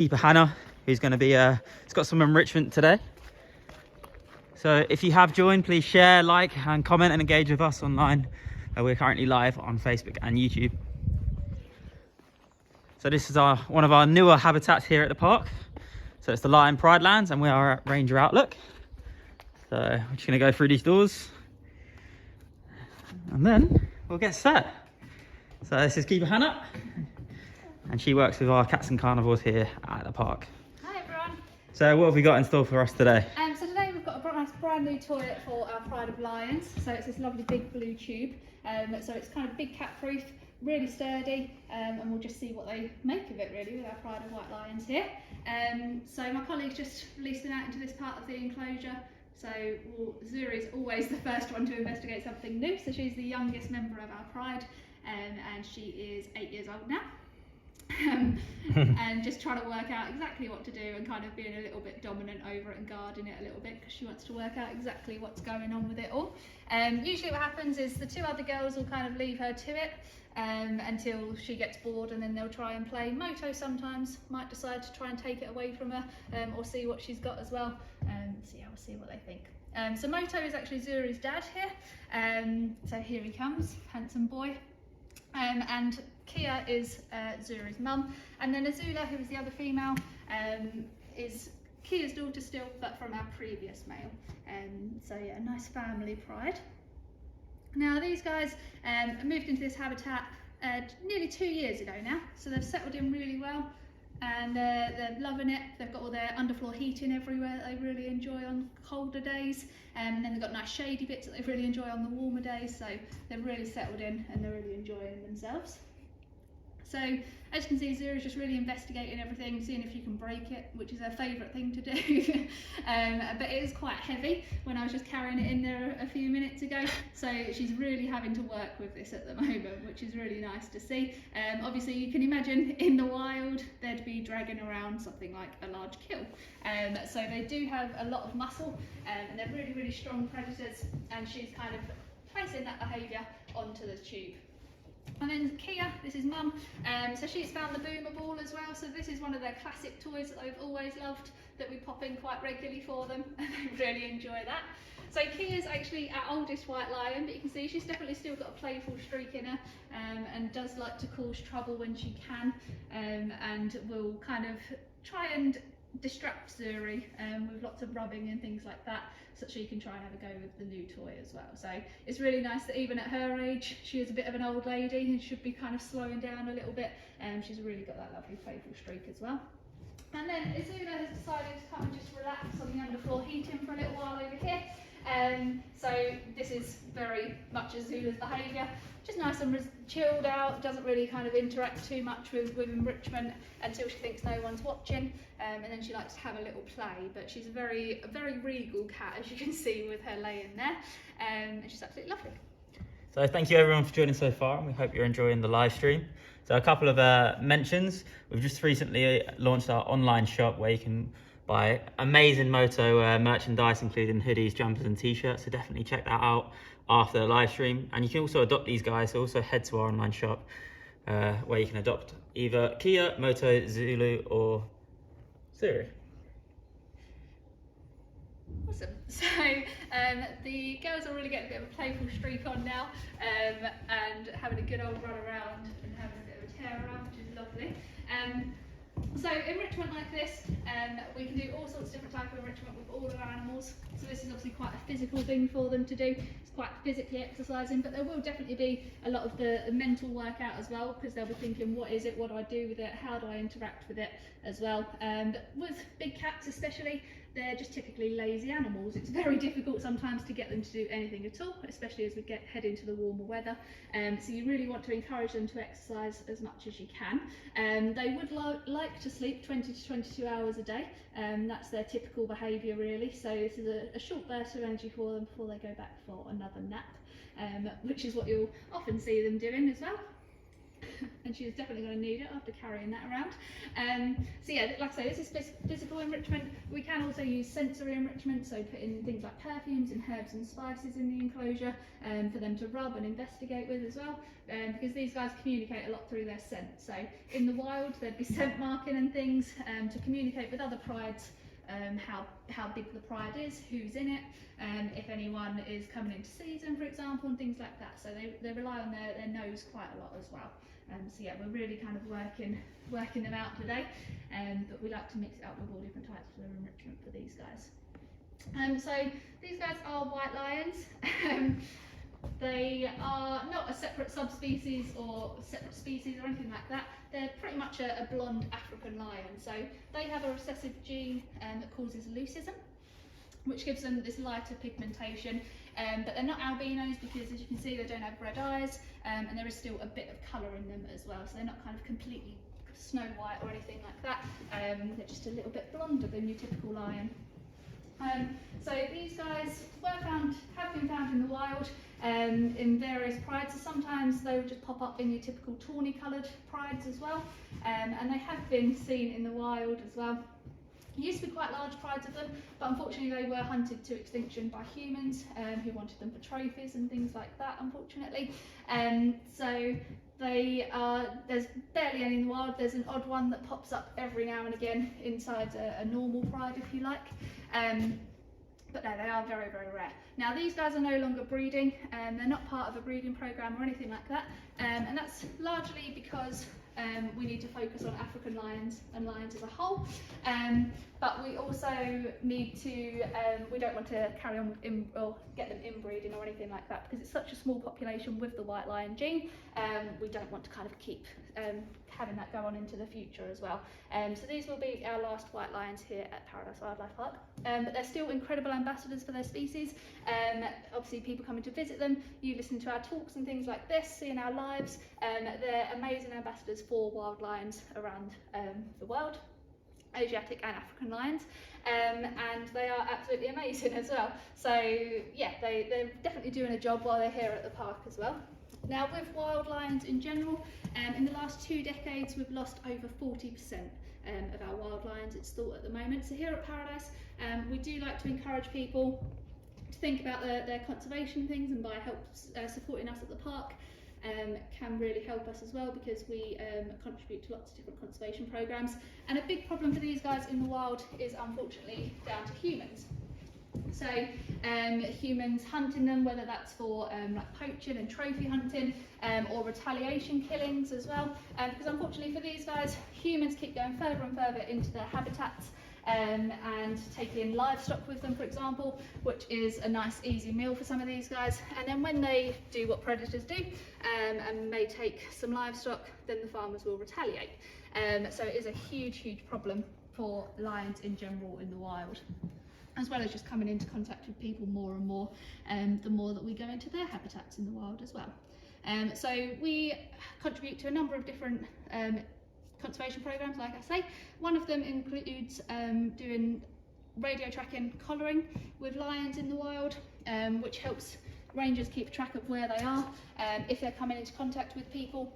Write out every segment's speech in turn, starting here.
keeper Hannah, who's going to be it's got some enrichment today. So if you have joined, please share, like and comment and engage with us online. We're currently live on Facebook and YouTube. So this is one of our newer habitats here at the park. So it's the Lion Pride Lands, and we are at Ranger Outlook. So we're just going to go through these doors and then we'll get set. So this is keeper Hannah, and she works with our cats and carnivores here at the park. Hi everyone. So what have we got in store for us today? So today we've got a nice brand new toilet for our Pride of Lions. So it's this lovely big blue tube. So it's kind of big cat proof, really sturdy, and we'll just see what they make of it really with our Pride of White Lions here. So my colleagues just released them out into this part of the enclosure. So Zuri's always the first one to investigate something new. So she's the youngest member of our Pride, and she is 8 years old now. And just trying to work out exactly what to do and kind of being a little bit dominant over it and guarding it a little bit because she wants to work out exactly what's going on with it all. Usually what happens is the two other girls will kind of leave her to it until she gets bored, and then they'll try and play. Moto sometimes might decide to try and take it away from her or see what she's got as well. So yeah, we'll see what they think. So Moto is actually Zuri's dad here. So here he comes, handsome boy. And Kia is Zuri's mum, and then Azula, who is the other female, is Kia's daughter still, but from our previous male. So yeah, a nice family pride. Now these guys moved into this habitat nearly 2 years ago now, so they've settled in really well, and they're loving it. They've got all their underfloor heating everywhere that they really enjoy on colder days, and then they've got nice shady bits that they really enjoy on the warmer days, so they've really settled in and they're really enjoying themselves. So as you can see, Zura's just really investigating everything, seeing if you can break it, which is her favourite thing to do. But it is quite heavy when I was just carrying it in there a few minutes ago. So she's really having to work with this at the moment, which is really nice to see. Obviously you can imagine in the wild they'd be dragging around something like a large kill. So they do have a lot of muscle, and they're really, really strong predators, and she's kind of placing that behaviour onto the tube. And then Kia, this is mum, so she's found the boomer ball as well. So this is one of their classic toys that they've always loved, that we pop in quite regularly for them, and they really enjoy that. So Kia's actually our oldest white lion, but you can see she's definitely still got a playful streak in her, and does like to cause trouble when she can, and will kind of try and distract Zuri with lots of rubbing and things like that, so she can try and have a go with the new toy as well. So it's really nice that even at her age, she is a bit of an old lady and should be kind of slowing down a little bit, and she's really got that lovely playful streak as well. And then Azula has decided to come and just relax on the underfloor heating for a little while over here. So this is very much Azula's behaviour, just nice and chilled out, doesn't really kind of interact too much with enrichment until she thinks no one's watching, and then she likes to have a little play. But she's a very regal cat, as you can see with her laying there, and she's absolutely lovely. So thank you everyone for joining so far, and we hope you're enjoying the live stream. So a couple of mentions. We've just recently launched our online shop where you can buy amazing Moto merchandise, including hoodies, jumpers and t-shirts. So definitely check that out after the live stream. And you can also adopt these guys, so also head to our online shop where you can adopt either Kia, Moto, Zulu or Zuri. Awesome. So the girls are really getting a bit of a playful streak on now, and having a good old run around and having a bit of a tear around, which is lovely. So enrichment like this, we can do all sorts of different types of enrichment with all of our animals. So this is obviously quite a physical thing for them to do. It's quite physically exercising, but there will definitely be a lot of the mental workout as well, because they'll be thinking, what is it, what do I do with it, how do I interact with it as well. But with big cats especially, they're just typically lazy animals. It's very difficult sometimes to get them to do anything at all, especially as we head into the warmer weather. So you really want to encourage them to exercise as much as you can. They would like to sleep 20 to 22 hours a day. That's their typical behaviour really. So this is a short burst of energy for them before they go back for another nap, which is what you'll often see them doing as well. And she's definitely going to need it after carrying that around. So yeah, like I say, this is physical enrichment. We can also use sensory enrichment, so put in things like perfumes and herbs and spices in the enclosure for them to rub and investigate with as well, because these guys communicate a lot through their scent. So in the wild there'd be scent marking and things to communicate with other prides how big the pride is, who's in it, if anyone is coming into season, for example, and things like that. So they rely on their nose quite a lot as well. So yeah, we're really kind of working them out today, but we like to mix it up with all different types of enrichment for these guys. So these guys are white lions. They are not a separate subspecies or separate species or anything like that. They're pretty much a blonde African lion. So they have a recessive gene that causes leucism, which gives them this lighter pigmentation. But they're not albinos because, as you can see, they don't have red eyes, and there is still a bit of colour in them as well. So they're not kind of completely snow white or anything like that. They're just a little bit blonder than your typical lion. So these guys have been found in the wild in various prides. So sometimes they will just pop up in your typical tawny coloured prides as well, and they have been seen in the wild as well. There used to be quite large prides of them, but unfortunately they were hunted to extinction by humans who wanted them for trophies and things like that, unfortunately. So there's barely any in the wild. There's an odd one that pops up every now and again inside a normal pride, if you like. But no, they are very, very rare. Now these guys are no longer breeding, they're not part of a breeding programme or anything like that, and that's largely because we need to focus on African lions and lions as a whole, but we also need to, we don't want to carry on or get them inbreeding or anything like that, because it's such a small population with the white lion gene. We don't want to kind of keep having that go on into the future as well. So these will be our last white lions here at Paradise Wildlife Park, but they're still incredible ambassadors for their species. Obviously people coming to visit them, you listen to our talks and things like this, seeing our lives, they're amazing ambassadors for wild lions around the world, Asiatic and African lions, and they are absolutely amazing as well. So yeah, they're definitely doing a job while they're here at the park as well. Now with wild lions in general, in the last 2 decades we've lost over 40% of our wild lions, it's thought, at the moment. So here at Paradise we do like to encourage people to think about their conservation things, and by supporting us at the park can really help us as well, because we contribute to lots of different conservation programs. And a big problem for these guys in the wild is unfortunately down to humans. So humans hunting them, whether that's for like poaching and trophy hunting, or retaliation killings as well, because unfortunately for these guys, humans keep going further and further into their habitats and taking livestock with them, for example, which is a nice easy meal for some of these guys. And then when they do what predators do and may take some livestock, then the farmers will retaliate. So it is a huge problem for lions in general in the wild, as well as just coming into contact with people more and more, the more that we go into their habitats in the wild as well. So we contribute to a number of different conservation programs, like I say. One of them includes doing radio tracking collaring with lions in the wild, which helps rangers keep track of where they are, if they're coming into contact with people,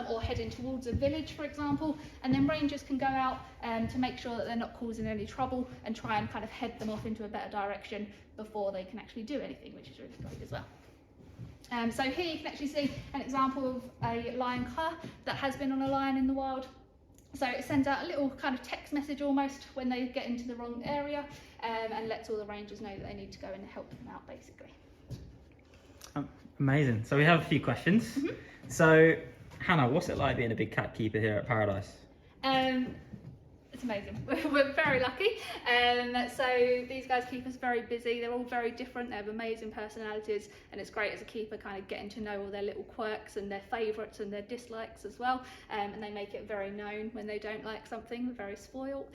or heading towards a village, for example, and then rangers can go out to make sure that they're not causing any trouble and try and kind of head them off into a better direction before they can actually do anything, which is really great as well. So here you can actually see an example of a lion car that has been on a lion in the wild. So it sends out a little kind of text message almost when they get into the wrong area, and lets all the rangers know that they need to go and help them out, basically. Amazing. So we have a few questions. Mm-hmm. So Hannah, what's it like being a big cat keeper here at Paradise? It's amazing. We're very lucky. So these guys keep us very busy. They're all very different. They have amazing personalities, and it's great as a keeper kind of getting to know all their little quirks and their favourites and their dislikes as well. And they make it very known when they don't like something. We're very spoiled,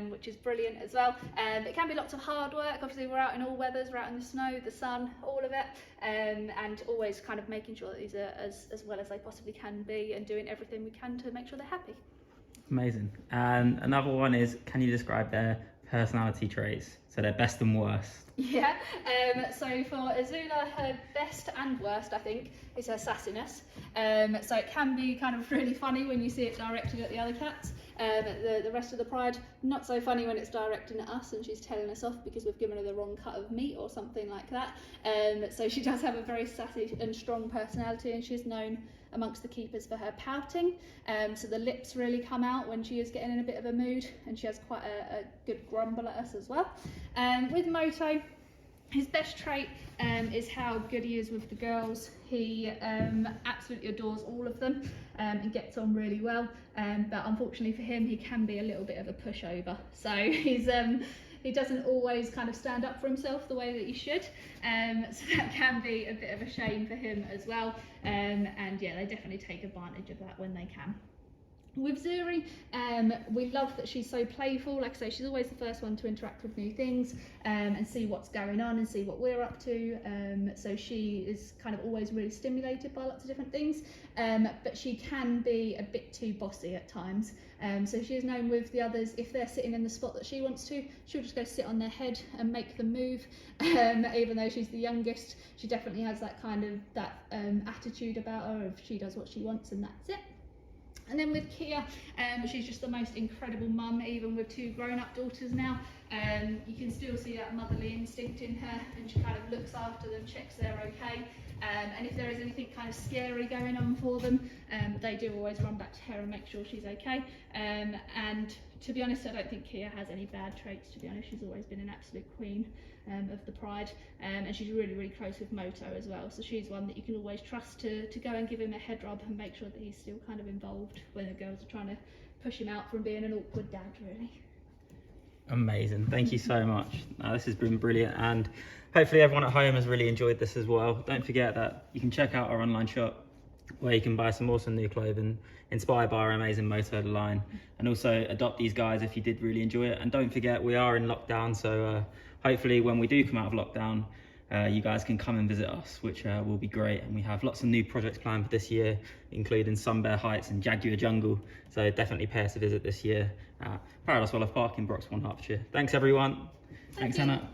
which is brilliant as well. It can be lots of hard work. Obviously we're out in all weathers, we're out in the snow, the sun, all of it, and always kind of making sure that these are as well as they possibly can be, and doing everything we can to make sure they're happy. Amazing. And another one is, can you describe their personality traits, so they're best and worst. Yeah, so for Azula, her best and worst, I think, is her sassiness. So it can be kind of really funny when you see it directed at the other cats. The rest of the pride, not so funny when it's directing at us and she's telling us off because we've given her the wrong cut of meat or something like that. So she does have a very sassy and strong personality, and she's known amongst the keepers for her pouting. So the lips really come out when she is getting in a bit of a mood, and she has quite a good grumble at us as well. With Moto, his best trait is how good he is with the girls. He absolutely adores all of them and gets on really well, but unfortunately for him, he can be a little bit of a pushover. So he doesn't always kind of stand up for himself the way that he should, so that can be a bit of a shame for him as well. And yeah, they definitely take advantage of that when they can. With Zuri, we love that she's so playful. Like I say, she's always the first one to interact with new things and see what's going on and see what we're up to. So she is kind of always really stimulated by lots of different things, but she can be a bit too bossy at times. So she is known with the others, if they're sitting in the spot that she wants to, she'll just go sit on their head and make them move. Even though she's the youngest, she definitely has that kind of attitude about her of she does what she wants and that's it. And then with Kia, she's just the most incredible mum, even with 2 grown-up daughters now. You can still see that motherly instinct in her, and she kind of looks after them, checks they're okay. And if there is anything kind of scary going on for them, they do always run back to her and make sure she's okay. And to be honest, I don't think Kia has any bad traits, to be honest. She's always been an absolute queen of the pride, and she's really, really close with Moto as well. So she's one that you can always trust to go and give him a head rub and make sure that he's still kind of involved when the girls are trying to push him out from being an awkward dad, really. Amazing, thank you so much. This has been brilliant, and hopefully everyone at home has really enjoyed this as well. Don't forget that you can check out our online shop where you can buy some awesome new clothing inspired by our amazing Moto line, and also adopt these guys if you did really enjoy it. And don't forget, we are in lockdown, so hopefully when we do come out of lockdown, you guys can come and visit us, which will be great. And we have lots of new projects planned for this year, including Sunbear Heights and Jaguar Jungle, so definitely pay us a visit this year at Paradise Wildlife Park in Broxbourne, Hertfordshire. Thanks everyone. Thanks Hannah.